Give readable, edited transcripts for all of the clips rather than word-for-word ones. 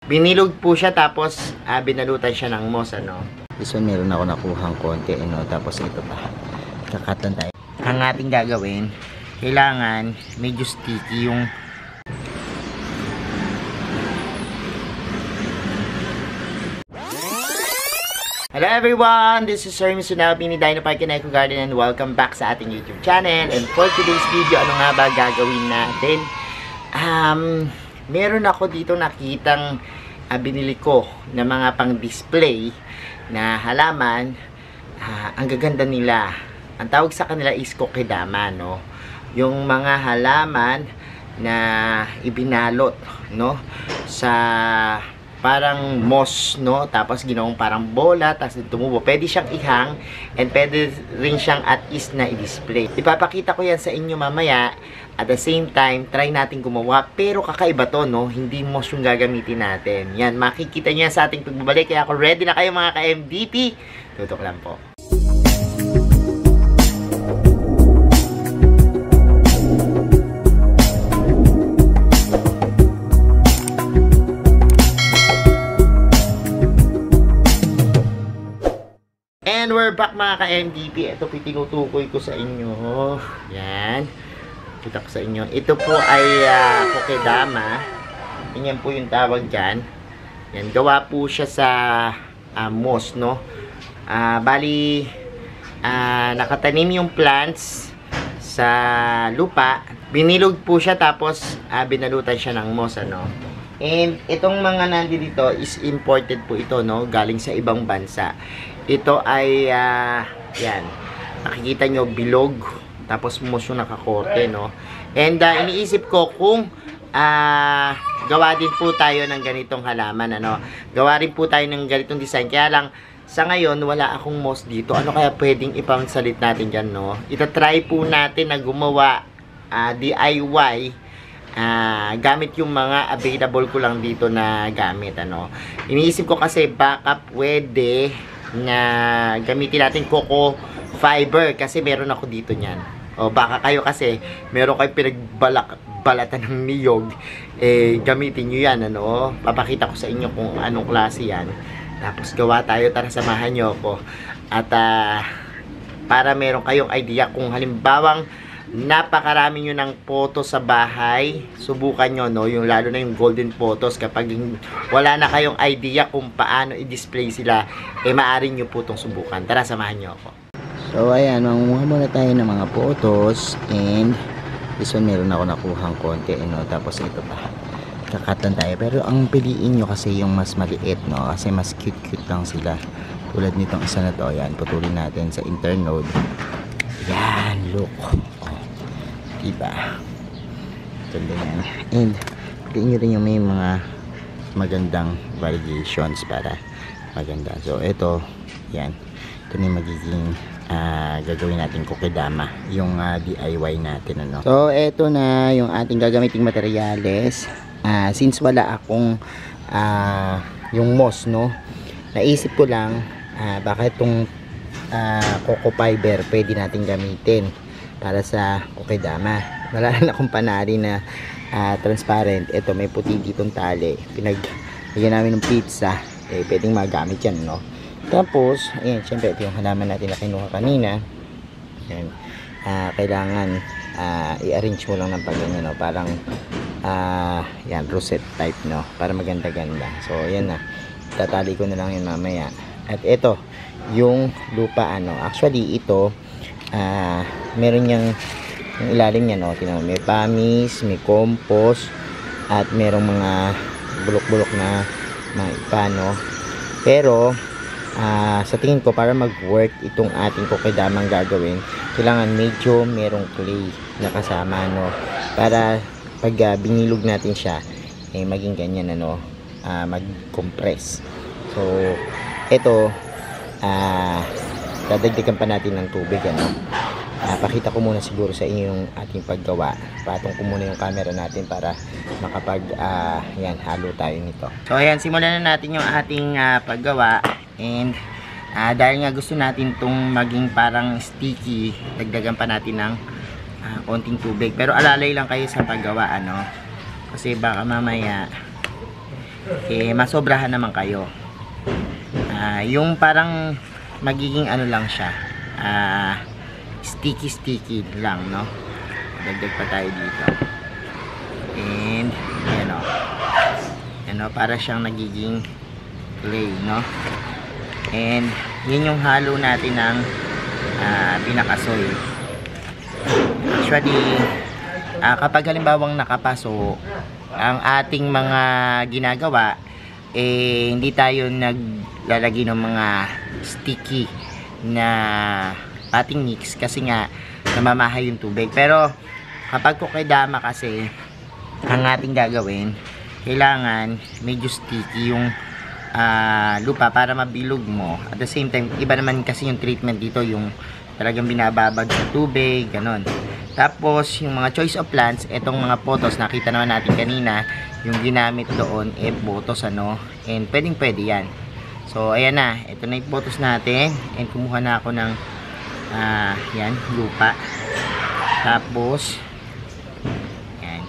Binilog po siya tapos binalutan siya ng moss, ano. This one meron ako nakuhang konti, ano. Tapos ito pa. Kakatan tayo. Ang ating gagawin, kailangan medyo sticky yung Hello everyone! This is Sir Misunabi ni Dino Park and Eco Garden and welcome back sa ating YouTube channel. And for today's video, ano nga ba gagawin natin? Meron ako dito nakitang binili ko na mga pang-display na halaman. Ang gaganda nila. Ang tawag sa kanila is kokedama, no? Yung mga halaman na ibinalot, no? Sa parang moss, no? Tapos ginawang parang bola, tapos tumubo. Pwede siyang ihang and pwede rin siyang at least na i-display. Ipapakita ko yan sa inyo mamaya. At the same time, try natin gumawa. Pero kakaiba to, no? Hindi moss yung gagamitin natin. Yan, makikita nyo yan sa ating pagbabalik. Kaya ako ready na kayo mga ka-MVP. Tutok lang po. And we're back mga ka-MVP. Ito tinutukoy ko sa inyo. Yan. Kita ko sa inyo. Ito po ay kokedama. Yan po yung tawag dyan. Yan. Gawa po siya sa moss, no? Bali, nakatanim yung plants sa lupa. Binilog po siya tapos binalutan siya ng moss, ano? And itong mga nandito is imported po ito, no? Galing sa ibang bansa. Ito ay, yan. Nakikita nyo, bilog. Tapos moss yung nakakorte, no? And iniisip ko kung gawa din po tayo ng ganitong halaman, ano? Gawa rin po tayo ng ganitong design. Kaya lang, sa ngayon, wala akong moss dito. Ano kaya pwedeng ipangsalit natin dyan, no? Itatry po natin na gumawa DIY gamit yung mga available ko lang dito na gamit, ano. Iniisip ko kasi baka pwede na gamitin natin coco fiber kasi meron ako dito niyan. O baka kayo kasi meron kayo pinagbalatan ng niyog, gamitin nyo yan, ano. Papakita ko sa inyo kung anong klase yan. Tapos gawa tayo, tara samahan nyo ako. At para meron kayong idea kung halimbawang napakarami nyo ng photos sa bahay, subukan nyo, no? Yung lalo na yung golden photos, kapag wala na kayong idea kung paano i-display sila, maaari nyo po itong subukan. Tara, samahan nyo ako. So ayan, mangunguha muna tayo ng mga photos. And this one meron ako nakuhang konti, no? Tapos ito pa, kakatan tayo. Pero ang piliin nyo kasi yung mas maliit, no? Kasi mas cute-cute lang sila. Tulad nitong isa na to, ayan, putulin natin sa internode. Yan, look. Diba? Ito yan. And tingin nyo rin yung may mga magandang variations para maganda. So ito, yan, ito na yung magiging gagawin natin kokedama, yung DIY natin, ano. So ito na yung ating gagamiting materyales. Since wala akong yung moss, no, naisip ko lang baka itong coco fiber pwede natin gamitin para sa kokedama. Wala na akong panali na transparent. Ito, may puti ditong tali. Pinagligyan namin ng pizza. Pwedeng magamit yan, no? Tapos, ayan, syempre, ito yung halaman natin na kinuha kanina. Ayan. Kailangan i-arrange mo lang ng pagganyan, no? Parang, yan, rosette type, no? Para maganda-ganda. So, ayan na. Tatali ko na lang yun mamaya. At ito, yung lupa, ano? Actually, ito, meron yung ilalim niya, no? Tingnan mo, may pamis, may compost, at merong mga bulok-bulok na mga ipano. Pero sa tingin ko, para mag-work itong ating kokedamang gagawin, kailangan medyo merong clay na kasama, no? Para pag binilog natin siya, maging ganyan, ano, mag-compress. So ito, dadagdagan pa natin ng tubig, ano. Pakita ko muna siguro sa inyo yung ating paggawa. Patong ko muna yung camera natin para makapag yan, halo tayo nito. So ayan, simulan na natin yung ating paggawa. And dahil nga gusto natin itong maging parang sticky, dagdagan pa natin ng konting tubig. Pero alalay lang kayo sa paggawa, ano, kasi baka mamaya masobrahan naman kayo. Yung parang magiging ano lang siya, sticky lang, no? Dagdag pa tayo dito. And ayan o, para siyang nagiging clay, no? And yun yung halo natin ng pinakasoy. Actually, kapag halimbawang nakapaso ang ating mga ginagawa, hindi tayo naglalagay ng mga sticky na potting mix kasi nga namamahay yung tubig. Pero kapag kokedama kasi ang ating gagawin, kailangan medyo sticky yung lupa para mabilog mo. At the same time, iba naman kasi yung treatment dito, yung talagang binababad sa tubig, ganon. Tapos, yung mga choice of plants, etong mga photos, nakita naman natin kanina, yung ginamit doon, photos, and pwedeng-pwede yan. So, ayan na, ito na yung photos natin, and kumuha na ako ng, yan, lupa. Tapos, yan,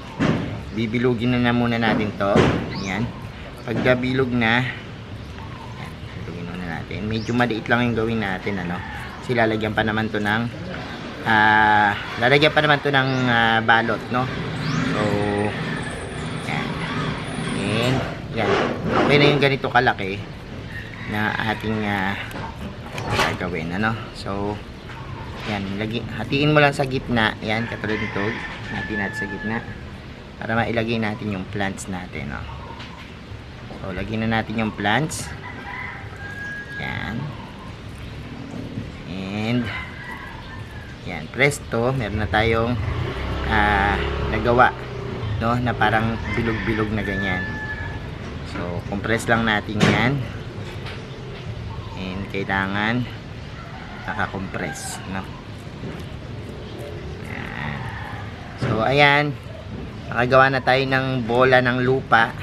bibilugin na muna natin to, ayan. Pag nabilog na, yan, bilugin muna natin. Medyo maliit lang yung gawin natin, kasi lalagyan pa naman to ng, balot, no? So, yan. And, yan. Okay na yung ganito kalaki na ating gagawin, So, yan. Hatiin mo lang sa gitna. Yan, katulad nito. Hatiin natin sa gitna para mailagay natin yung plants natin, no? So, lagyan na natin yung plants. Yan. And, yan, presto, meron na tayong nagawa, no, na parang bilog-bilog na ganyan. So, compress lang natin yan. And kailangan naka-compress, no? Yan. So, ayan, nakagawa na tayo ng bola ng lupa.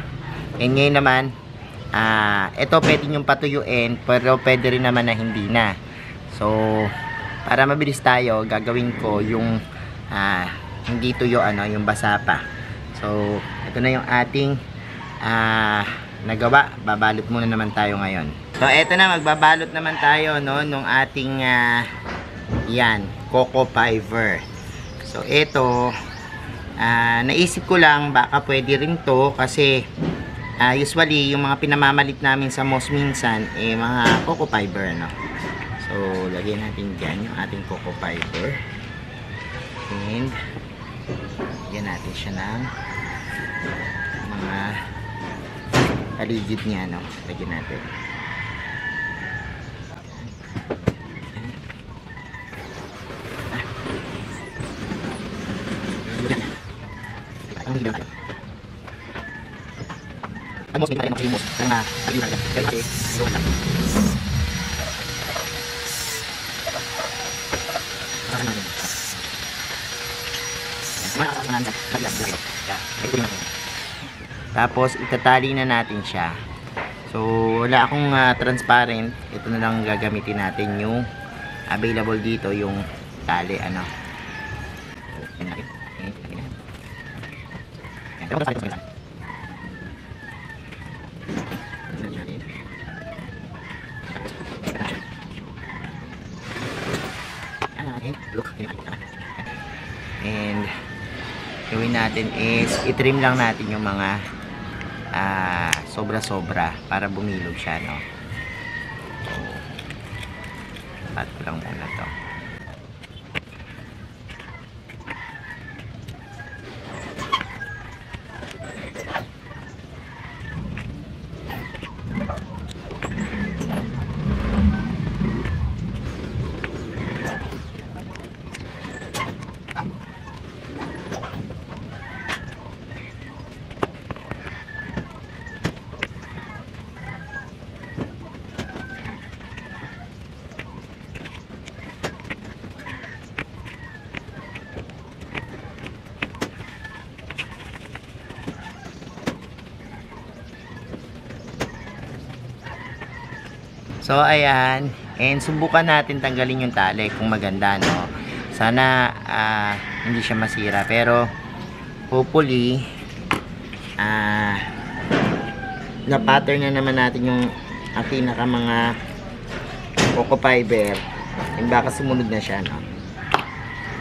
And ngayon naman, ito pwede nyong patuyuin, pero pwede rin naman na hindi na. So, para mabilis tayo, gagawin ko yung hindi tuyo, yung basa pa. So, ito na yung ating nagawa. Babalot muna naman tayo ngayon. So, ito na, magbabalot naman tayo, no, nung ating yan, coco fiber. So, ito, naisip ko lang, baka pwede rin to kasi usually, yung mga pinamamalit namin sa moss minsan, mga coco fiber, no. So, lagyan natin dyan yung ating coco fiber. And, lagyan natin siya ng mga paligid niya, no? Lagyan natin. Ang most pinaka yung most ng paligid natin. Kaya kasi, doon lang. Tapos itatali na natin siya. So wala akong transparent. Ito na lang gagamitin natin yung available dito, yung tali, and gawin natin is itrim lang natin yung mga sobra-sobra para bumilog siya, no? So, pat ko lang muna to. So, ayan. And subukan natin tanggalin yung tali kung maganda, no? Sana hindi siya masira. Pero, hopefully, na pattern na naman natin yung pinaka mga coco fiber. And baka sumunod na siya, no?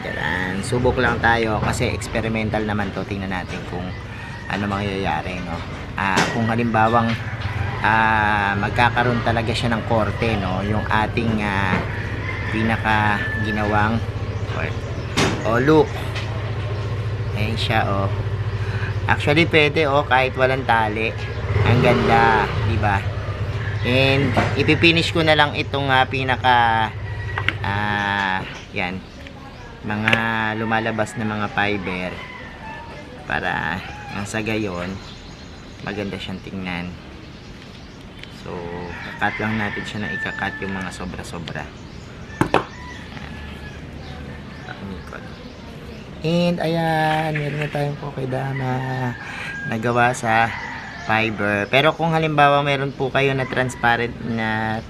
Yan, subok lang tayo kasi experimental naman to. Tingnan natin kung ano mangyayari, no? Kung halimbawang magkakaroon talaga siya ng korte, no? Yung ating pinaka ginawang look. Ayan siya, actually pwede, kahit walang tali. Ang ganda, di ba? And ipipinish ko na lang itong pinaka yan, mga lumalabas na mga fiber para nang sa gayon maganda siyang tingnan. So kakat lang natin siya na ikakat yung mga sobra-sobra. And ayan, meron na tayong kokedama nagawa sa fiber. Pero kung halimbawa meron po kayo na transparent na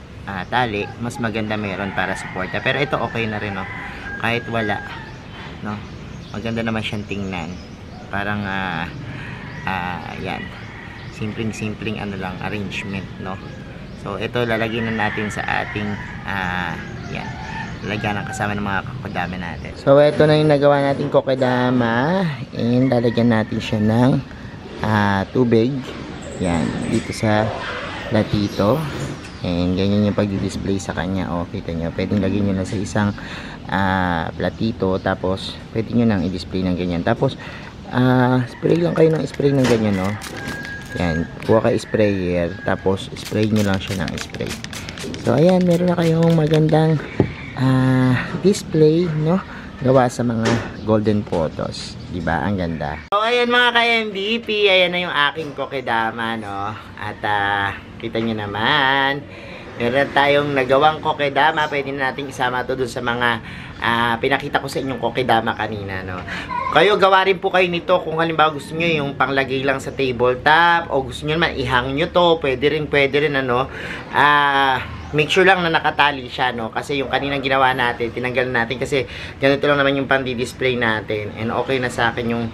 tali, mas maganda meron para suporta. Pero ito okay na rin, no? Kahit wala, no? Maganda naman siyang tingnan. Parang yan, simpleng ano lang, arrangement, no? So ito lalagyan na natin sa ating yan, lalagyan ng kasama ng mga kokedama natin. So ito na yung nagawa nating kokedama, and lalagyan natin siya ng tubig. Yan, dito sa platito. And ganyan yung pag-display sa kanya. Kita nyo, pwedeng lagyan nyo na sa isang platito, tapos pwede nyo nang i-display ng ganyan. Tapos spray lang kayo ng spray ng ganyan, no? Yan, kuha kayo sprayer, tapos spray nyo lang siya ng spray. So ayan, meron na kayong magandang display, no? Gawa sa mga golden photos, diba? Ang ganda. So ayan mga ka-MVP, ayan na yung aking kokedama, no? At kita nyo naman, meron tayong nagawang kokedama. Pwede na natin isama to dun sa mga pinakita ko sa inyong kokedama kanina, no? Kayo, gawa rin po kayo nito kung halimbawa gusto nyo yung panglagay lang sa tabletop, o gusto nyo naman ihang nyo to, pwede rin, ano. Make sure lang na nakatali siya, no? Kasi yung kaninang ginawa natin, tinanggal natin kasi ganito lang naman yung pang-display natin. And okay na sa akin yung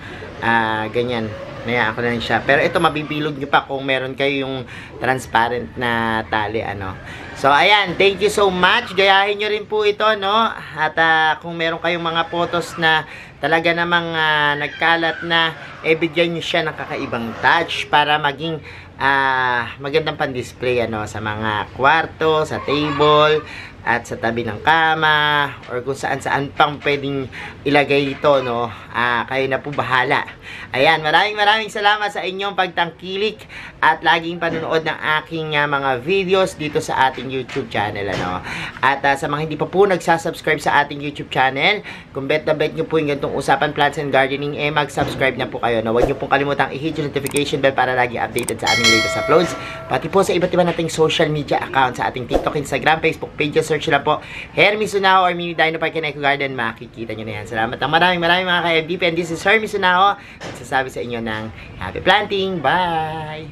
ganyan. Naya ako na rin siya. Pero ito, mabibilog nyo pa kung meron kayo yung transparent na tali, ano. So, ayan. Thank you so much. Gayahin nyo rin po ito, no? At kung meron kayong mga photos na talaga namang nagkalat na, bigyan nyo siya ng kakaibang touch para maging magandang pan-display, ano, sa mga kwarto, sa table, at sa tabi ng kama, or kung saan pang pwedeng ilagay ito, no? Kayo na po bahala. Ayan, maraming salamat sa inyong pagtangkilik at laging panonood ng aking mga videos dito sa ating YouTube channel, ano. At sa mga hindi pa po nagsasubscribe sa ating YouTube channel, kung bet nyo po yung ganitong usapan plants and gardening, mag-subscribe na po kayo, no? Huwag nyo pong kalimutang i-hit yung notification bell para lagi updated sa ating latest uploads, pati po sa iba't iba nating social media account, sa ating TikTok, Instagram, Facebook pages. Search lang po Hermy Sunao or Mini Dino Park and Eco Garden, makikita nyo na yan. Salamat ang maraming mga ka-FDP, and this is Hermy Sunao, nagsasabi sa inyo ng happy planting. Bye!